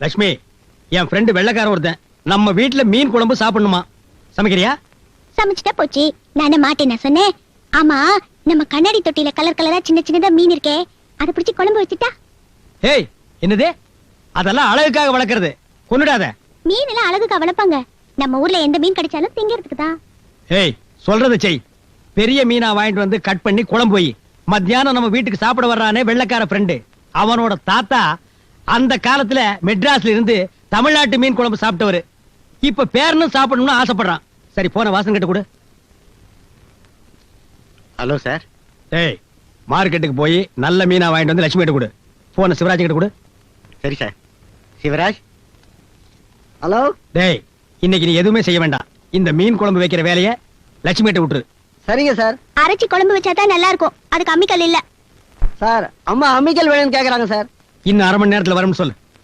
லட்சுமி, என் friend வெள்ளக்கார ஒருத்தன் நம்ம வீட்டுல மீன் குழம்பு சாப்பிடணுமா, சமைக்கிறியா? சமைச்சிட்டா போச்சு, நானே மாட்டேன் சொன்னேன். ஆமா, நம்ம கண்ணாடி தொட்டியில கலர் கலரா சின்ன சின்னதா மீன் இருக்கே, அதை பிடிச்சி குழம்பு வச்சுட்டா? ஏய், என்னது? அதெல்லாம் அழகுக்காக வளர்க்கறது, கொன்னுடாத. மீன் எல்லாம் அழகுக்காக வளர்ப்பாங்க, நம்ம ஊர்ல எந்த மீன் கிடைச்சாலும் திங்கிறதுக்கு தான். ஏய், சொல்றதை செய். பெரிய மீனா வாங்கிட்டு வந்து கட் பண்ணி குழம்பு வை. மத்தியானம் நம்ம வீட்டுக்கு சாப்பிட வர்றானே வெள்ளக்கார ஃப்ரெண்டு, அவனோட தாத்தா அந்த காலத்துல மெட்ராஸ்ல இருந்து தமிழ்நாட்டு மீன் குழம்பு சாப்பிட்டவரு. இப்ப பேரனும் சாப்பிடணும்னு ஆசைப்படுறான். சரி, போன வாசன் கிட்ட கொடு. Hello sir. ஏய், மார்க்கெட்டுக்கு போய் நல்ல மீனா வாங்கிட்டு வந்து லட்சுமி கிட்ட கொடு. போன சிவராஜ் கிட்ட கொடு. சரி சார். சிவராஜ். ஹலோ. டேய், இன்னைக்கு நீ எதுவுமே செய்ய வேண்டாம். இந்த மீன் குழம்பு வைக்கிற வேலையை லட்சுமி கிட்ட விட்டுரு. சரிங்க சார். அரைச்சி குழம்பு வச்சாதான் நல்லா இருக்கும், அதுக்கு அம்மிக்கல் இல்ல சார். அம்மா அம்மிக்கல் வேணும்னு கேக்குறாங்க சார். இன்னும் 1/2 மணி நேரத்துல வரும்னு சொல்லு.